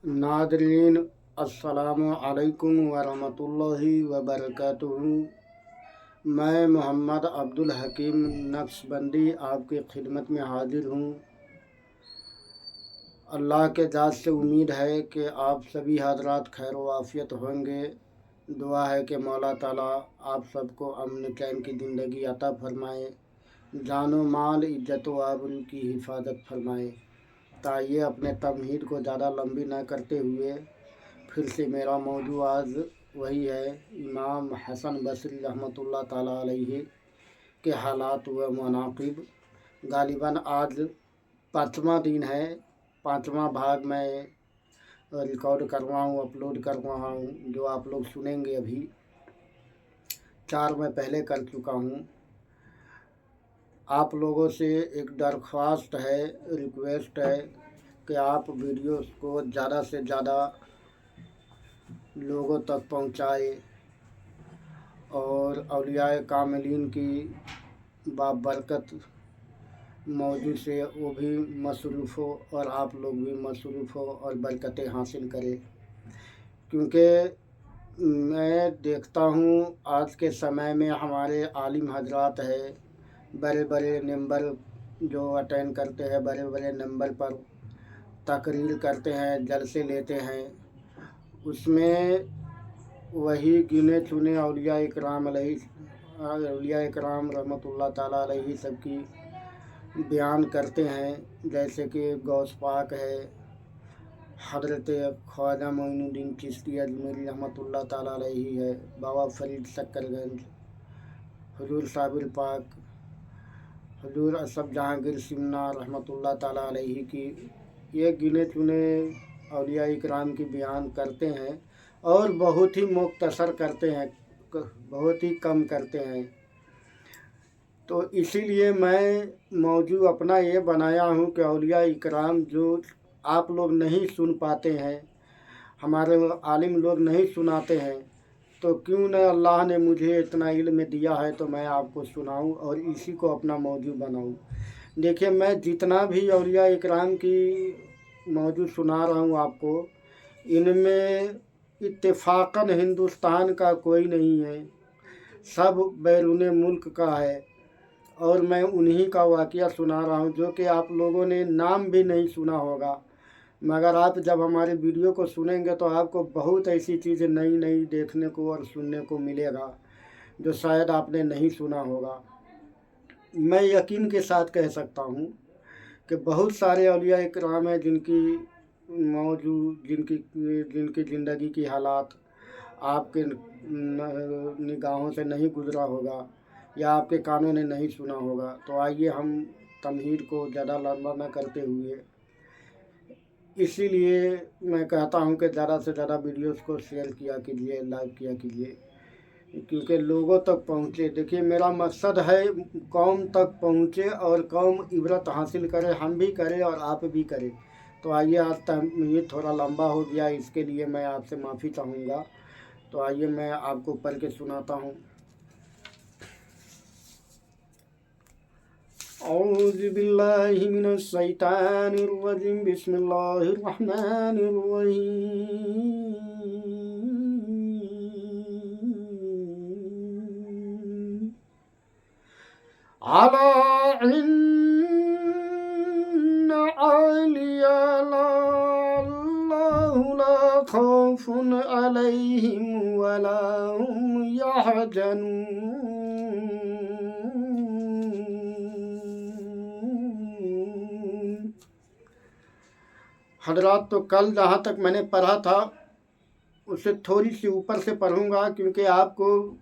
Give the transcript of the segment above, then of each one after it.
Nadreen अस्सलामु अलैकुम वरहमतुल्लाहि वबरकातुहू। मैं मोहम्मद अब्दुल हकीम नक्शबंदी आपकी खिदमत में हाजिर हूँ। अल्लाह के ज़ात से उम्मीद है कि आप सभी हजरात खैर व आफियत होंगे। दुआ है कि मौला ताला आप सबको अमन चैन की ज़िंदगी अता फरमाए, जानो माल इज्जत व आबरू की हिफाजत फरमाए। ताइए अपने तमहीद को ज़्यादा लंबी न करते हुए फिर से मेरा मौजू आज वही है, इमाम हसन बसरी रहमतुल्लाह ताला अलैहि के हालात व मनाक़िब। गालिबन आज पाँचवा दिन है, पाँचवा भाग मैं रिकॉर्ड कर रहा हूँ, अपलोड कर रहा हूँ, जो आप लोग सुनेंगे। अभी 4 मैं पहले कर चुका हूँ। आप लोगों से एक दरख्वास्त है, रिक्वेस्ट है कि आप वीडियोस को ज़्यादा से ज़्यादा लोगों तक पहुँचाए और औलियाए कामिलीन की बाबरकत मौजू से वो भी मसरूफ़ हो और आप लोग भी मसरूफ़ हो और बरकतें हासिल करें। क्योंकि मैं देखता हूँ आज के समय में हमारे आलिम हजरात है, बड़े बड़े नंबर जो अटेंड करते हैं, बड़े बड़े नंबर पर तकरीर करते हैं, जलसे लेते हैं, उसमें वही गिने चुने औलिया इकराम रहमतुल्लाह ताला अलैहि सबकी बयान करते हैं। जैसे कि गौस पाक है, हज़रत ख्वाजा मोइनुद्दीन चिश्ती अजमेरी रहमतुल्लाह ताला अलैहि है, बाबा फरीद सक्करगंज, हुजूर साबिर पाक, हुजूर असफ जहांगीर सिमना रहमतुल्लाह ताला अलैहि की ये गिने चुने औलिया इकराम की बयान करते हैं और बहुत ही मुख्तसर करते हैं, बहुत ही कम करते हैं। तो इसीलिए मैं मौजू अपना ये बनाया हूँ कि औलिया इकराम जो आप लोग नहीं सुन पाते हैं, हमारे आलिम लोग नहीं सुनाते हैं, तो क्यों न अल्लाह ने मुझे इतना इल्म दिया है तो मैं आपको सुनाऊं और इसी को अपना मौजू बनाऊं। देखिए, मैं जितना भी औलिया इकराम की मौजू सुना रहा हूं आपको, इनमें इत्तेफाकन हिंदुस्तान का कोई नहीं है, सब बैरून मुल्क का है। और मैं उन्हीं का वाक़या सुना रहा हूं जो कि आप लोगों ने नाम भी नहीं सुना होगा, मगर आप जब हमारे वीडियो को सुनेंगे तो आपको बहुत ऐसी चीज़ें नई नई देखने को और सुनने को मिलेगा जो शायद आपने नहीं सुना होगा। मैं यकीन के साथ कह सकता हूँ कि बहुत सारे औलिया इकराम हैं जिनकी जिनकी ज़िंदगी की हालात आपके निगाहों से नहीं गुज़रा होगा या आपके कानों ने नहीं सुना होगा। तो आइए हम तमहीद को ज़्यादा लंबा न करते हुए, इसीलिए मैं कहता हूं कि ज़्यादा से ज़्यादा वीडियोस को शेयर किया कीजिए, लाइक किया कीजिए, क्योंकि लोगों तक पहुंचे। देखिए, मेरा मकसद है कौम तक पहुंचे और कौम इबरत हासिल करे, हम भी करें और आप भी करें। तो आइए, आज ये थोड़ा लंबा हो गया, इसके लिए मैं आपसे माफ़ी चाहूँगा। तो आइए मैं आपको पढ़ के सुनाता हूँ। औज़ु बिल्लाहि मिनश शैतानिर रजीम, बिस्मिल्लाहिर रहमानिर रहीम। अला इन्न औलिया अल्लाहु ला खौफुन अलैहिम वला हुम यहज़नून। हजरात, तो कल जहाँ तक मैंने पढ़ा था उससे थोड़ी सी ऊपर से पढ़ूंगा, क्योंकि आपको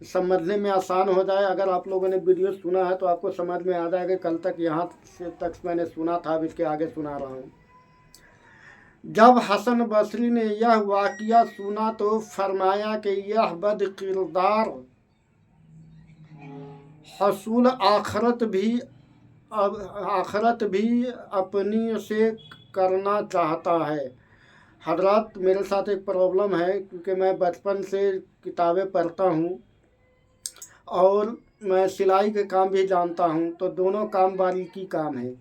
समझने में आसान हो जाए। अगर आप लोगों ने वीडियो सुना है तो आपको समझ में आ जाएगा। कल तक यहाँ से तक मैंने सुना था, अब इसके आगे सुना रहा हूँ। जब हसन बसरी ने यह वाक़या सुना तो फरमाया कि यह बद किरदार हसूल आखरत भी अपनी से करना चाहता है। हजरात, मेरे साथ एक प्रॉब्लम है, क्योंकि मैं बचपन से किताबें पढ़ता हूँ और मैं सिलाई के काम भी जानता हूँ, तो दोनों काम बारीकी काम है।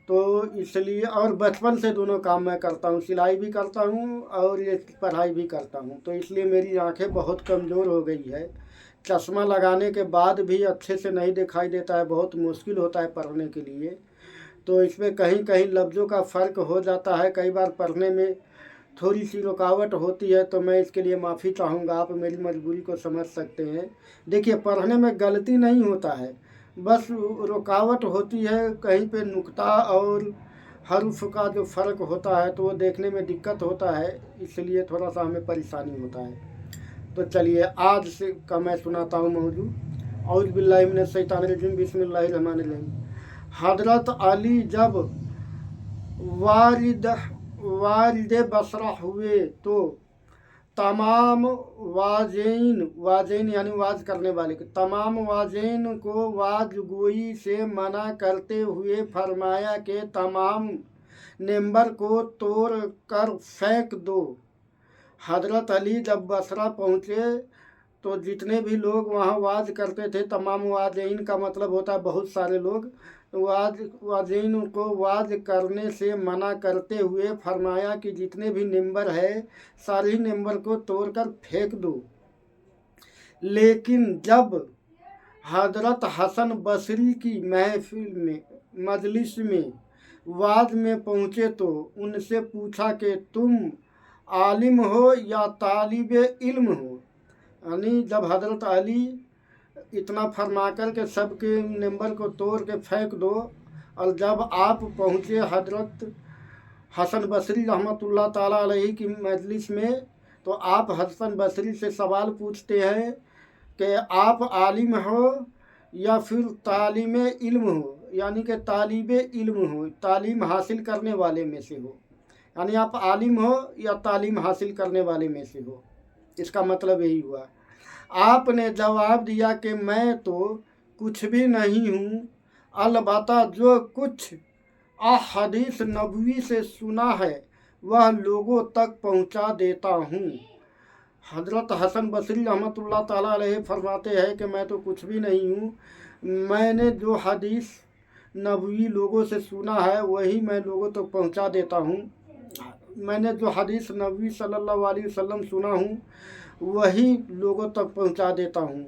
तो इसलिए, और बचपन से दोनों काम मैं करता हूँ, सिलाई भी करता हूँ और ये पढ़ाई भी करता हूँ, तो इसलिए मेरी आंखें बहुत कमज़ोर हो गई है। चश्मा लगाने के बाद भी अच्छे से नहीं दिखाई देता है, बहुत मुश्किल होता है पढ़ने के लिए। तो इसमें कहीं कहीं लफ्ज़ों का फ़र्क हो जाता है, कई बार पढ़ने में थोड़ी सी रुकावट होती है, तो मैं इसके लिए माफ़ी चाहूँगा, आप मेरी मजबूरी को समझ सकते हैं। देखिए, पढ़ने में गलती नहीं होता है, बस रुकावट होती है, कहीं पे नुक्ता और हर्फ का जो फ़र्क होता है तो वो देखने में दिक्कत होता है, इसलिए थोड़ा सा हमें परेशानी होता है। तो चलिए आज से का मैं सुनाता हूँ मौजू। औज़ बिल्लाहि मिनश शैतानिर रजीम, बिस्मिल्लाहिर रहमानिर रहीम। हज़रत अली जब वारिद वारिद बसरा हुए तो तमाम वाजैन यानी वाज करने वाले के तमाम वाजैन को वाज गोई से मना करते हुए फरमाया कि तमाम नेम्बर को तोड़ कर फेंक दो। हज़रत अली जब बसरा पहुँचे तो जितने भी लोग वहाँ वाज करते थे, तमाम वाजैन का मतलब होता है बहुत सारे लोग, वाजैन को वाज करने से मना करते हुए फरमाया कि जितने भी नंबर है सारे नंबर को तोड़कर फेंक दो। लेकिन जब हज़रत हसन बसरी की महफिल में मजलिस में वाज में पहुँचे तो उनसे पूछा कि तुम आलिम हो या तालिब इल्म हो। यानी जब हज़रत अली इतना फरमा कर के सबके नंबर को तोड़ के फेंक दो, और जब आप पहुँचे हज़रत हसन बसरी रहमतुल्लाह ताला अलैहि की मजलिस में, तो आप हसन बसरी से सवाल पूछते हैं कि आप आलिम हो या फिर तालीम इल्म हो, यानी कि तालिब इल्म हो, तालीम हासिल करने वाले में से हो, यानी आप आलिम हो या तालीम हासिल करने वाले में से हो। इसका मतलब यही हुआ। आपने जवाब दिया कि मैं तो कुछ भी नहीं हूँ, अलबत्ता जो कुछ अहदीस नबवी से सुना है वह लोगों तक पहुँचा देता हूँ। हज़रत हसन बसरी रहमतुल्लाह ताला अलैहि फरमाते हैं कि मैं तो कुछ भी नहीं हूँ, मैंने जो हदीस नबवी लोगों से सुना है वही मैं लोगों तक पहुँचा देता हूँ। मैंने जो हदीस नबवी सल्लल्लाहु अलैहि वसल्लम सुना हूँ वही लोगों तक पहुँचा देता हूँ।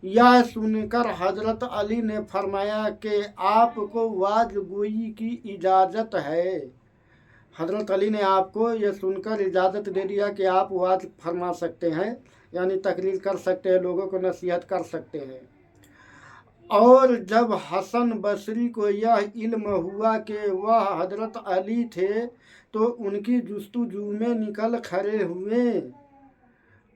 यह सुनकर हज़रत अली ने फरमाया कि आपको वाज गोई की इजाज़त है। हज़रत अली ने आपको यह सुनकर इजाज़त दे दिया कि आप वाज फरमा सकते हैं, यानी तकरीर कर सकते हैं, लोगों को नसीहत कर सकते हैं। और जब हसन बसरी को यह इल्म हुआ कि वह हज़रत अली थे तो उनकी जुस्तजू में निकल खड़े हुए।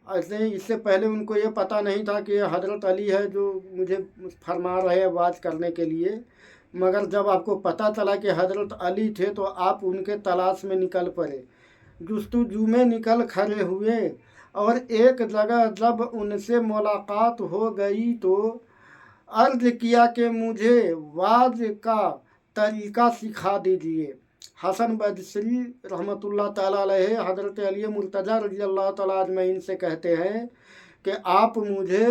ऐसे इससे पहले उनको ये पता नहीं था कि हज़रत अली है जो मुझे फरमा रहे हैं वाज करने के लिए, मगर जब आपको पता चला कि हज़रत अली थे तो आप उनके तलाश में निकल पड़े, जुस्तजू में निकल खड़े हुए। और एक जगह जब उनसे मुलाकात हो गई तो अर्ज किया कि मुझे वाज का तरीक़ा सिखा दीजिए। हसन बसरी रहमतुल्लाह ताला अलैहि हज़रत अली मुर्तज़ा रज़ियल्लाहु ताला अजमईन से कहते हैं कि आप मुझे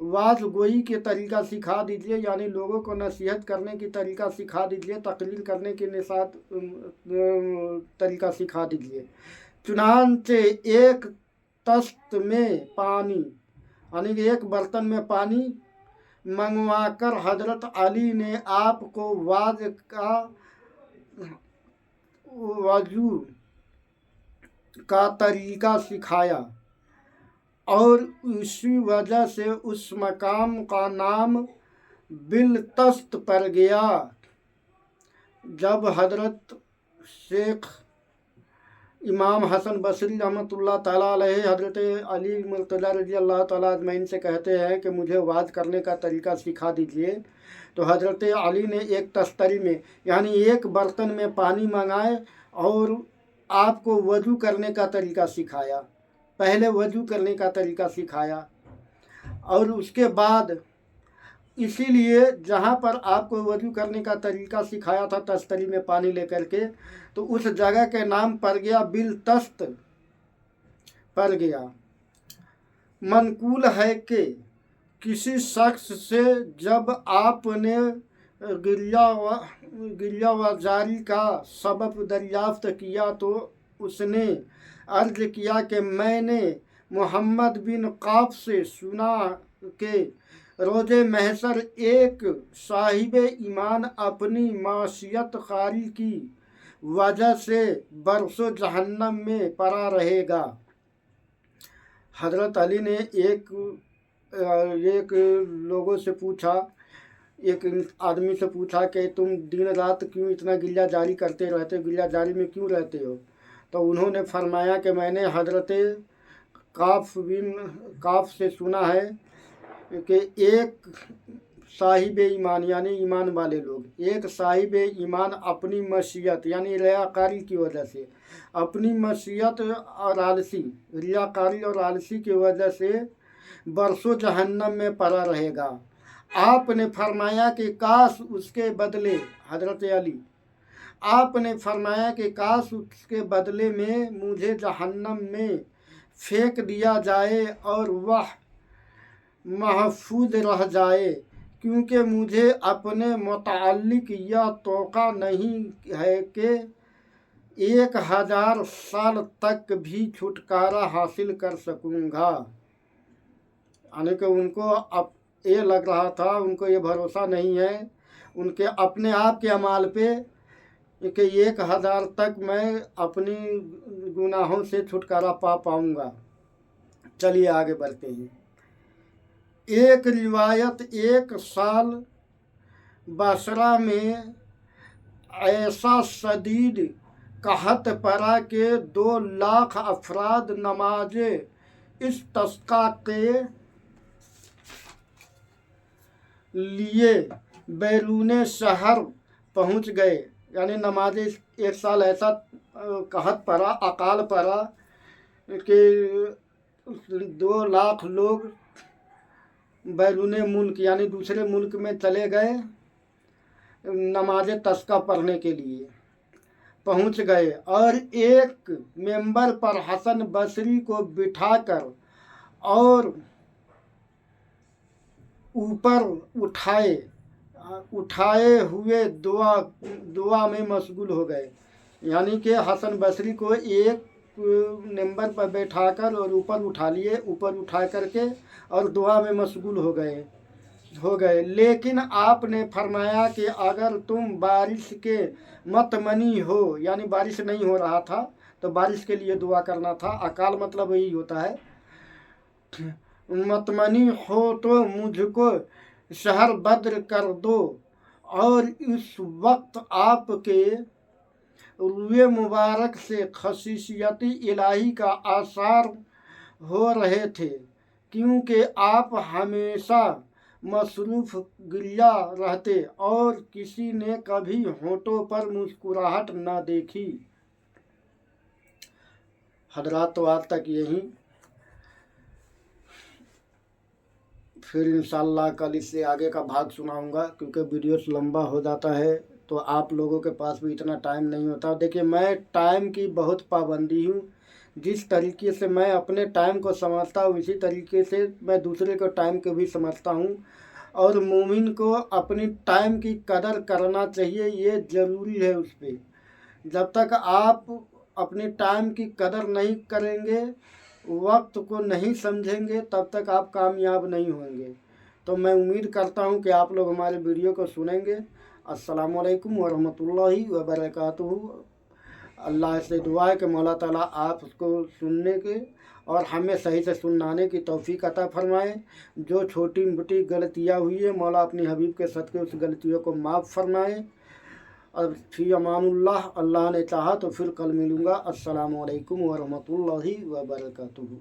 वाज गोई के तरीक़ा सिखा दीजिए, यानी लोगों को नसीहत करने की तरीक़ा सिखा दीजिए, तकरीर करने के निसात तरीक़ा सिखा दीजिए। चुनांचे एक तस्त में पानी, यानी कि एक बर्तन में पानी मंगवा कर हज़रत अली ने आपको वाज का वजू का तरीक़ा सिखाया, और उसी वजह से उस मकाम का नाम बिलतस्त पड़ गया। जब हज़रत शेख इमाम हसन बसरी रहमतुल्लाह ताला अलैहि हज़रत अली मुर्तज़ा रज़ियल्लाहु ताला अजमईन से कहते हैं कि मुझे वाज करने का तरीक़ा सिखा दीजिए, तो हज़रत अली ने एक तस्तरी में यानी एक बर्तन में पानी मंगाए और आपको वज़ू करने का तरीक़ा सिखाया। पहले वज़ू करने का तरीक़ा सिखाया और उसके बाद इसीलिए जहाँ पर आपको वज़ू करने का तरीक़ा सिखाया था तस्तरी में पानी लेकर के, तो उस जगह के नाम पड़ गया बिलतस्त पड़ गया। मनकूल है कि किसी शख्स से जब आपने गिरिया व जारी का सबब दरियाफ्त किया तो उसने अर्ज किया कि मैंने मोहम्मद बिन काफ से सुना कि रोज़े महशर एक साहिब ईमान अपनी मासियत कारी की वजह से बरसों जहन्नम में पड़ा रहेगा। हज़रत अली ने एक लोगों से पूछा, एक आदमी से पूछा कि तुम दिन रात क्यों इतना गिरिया जारी करते रहते, गिरिया जारी में क्यों रहते हो? तो उन्होंने फरमाया कि मैंने हज़रत काफ से सुना है कि एक साहिब ईमान यानी ईमान वाले लोग, एक साहिब ईमान अपनी मसीयत यानी रियाकारी की वजह से, अपनी मसीयत और आलसी, रियाकारी और आलसी की वजह से बरसों जहन्नम में पड़ा रहेगा। आपने फरमाया कि काश उसके बदले, हज़रत अली, आपने फरमाया कि काश उसके बदले में मुझे जहन्नम में फेंक दिया जाए और वह महफूज रह जाए, क्योंकि मुझे अपने मुताल्लिक यह तोक़ा नहीं है कि 1000 साल तक भी छुटकारा हासिल कर सकूँगा। यानी कि उनको अब ये लग रहा था, उनको ये भरोसा नहीं है उनके अपने आप के अमाल पे कि 1000 तक मैं अपनी गुनाहों से छुटकारा पा पाऊँगा। चलिए आगे बढ़ते हैं। एक रिवायत, एक साल बसरा में ऐसा शदीद कहत पड़ा कि 2 लाख अफराद नमाज इस्तिस्का के लिए बैरून शहर पहुँच गए। यानी नमाज, एक साल ऐसा कहत पड़ा, अकाल पड़ा कि 2 लाख लोग बैरून मुल्क यानी दूसरे मुल्क में चले गए नमाज तस्का पढ़ने के लिए, पहुंच गए और एक मेंबर पर हसन बसरी को बिठाकर और ऊपर उठाए हुए दुआ में मशगूल हो गए। यानी कि हसन बसरी को एक नंबर पर बैठाकर और ऊपर उठा लिए, ऊपर उठा करके और दुआ में मशगूल हो गए। लेकिन आपने फरमाया कि अगर तुम बारिश के मतमनी हो, यानी बारिश नहीं हो रहा था तो बारिश के लिए दुआ करना था, अकाल मतलब यही होता है, मतमनी हो तो मुझको शहर बद्र कर दो। और इस वक्त आपके रुए मुबारक से खसीसियती इलाही का आसार हो रहे थे, क्योंकि आप हमेशा मसरूफ़ गिरिया रहते और किसी ने कभी होठों पर मुस्कुराहट न देखी। हजरात, तो आज तक यही, फिर इंशाल्लाह कल इससे आगे का भाग सुनाऊंगा, क्योंकि वीडियो लंबा हो जाता है तो आप लोगों के पास भी इतना टाइम नहीं होता। देखिए, मैं टाइम की बहुत पाबंदी हूँ। जिस तरीके से मैं अपने टाइम को समझता हूँ, इसी तरीके से मैं दूसरे को टाइम को भी समझता हूँ। और मोमिन को अपनी टाइम की कदर करना चाहिए, ये ज़रूरी है उस पर। जब तक आप अपनी टाइम की कदर नहीं करेंगे, वक्त को नहीं समझेंगे, तब तक आप कामयाब नहीं होंगे। तो मैं उम्मीद करता हूँ कि आप लोग हमारे वीडियो को सुनेंगे। अस्सलामु अलैकुम वरहमतुल्लाहि वबरकातुहू। अल्लाह से दुआ है कि मौला ताला आप उसको सुनने के और हमें सही से सुनाने की तौफीक अता फरमाए। जो छोटी मोटी गलतियाँ हुई है, मौला अपनी हबीब के सदक़े उस गलतियों को माफ़ फरमाए। और फी अमानुल्लाह, अल्लाह ने चाहा तो फिर कल मिलूँगा। अस्सलामु अलैकुम वरहमतुल्लाहि वबरकातुहू।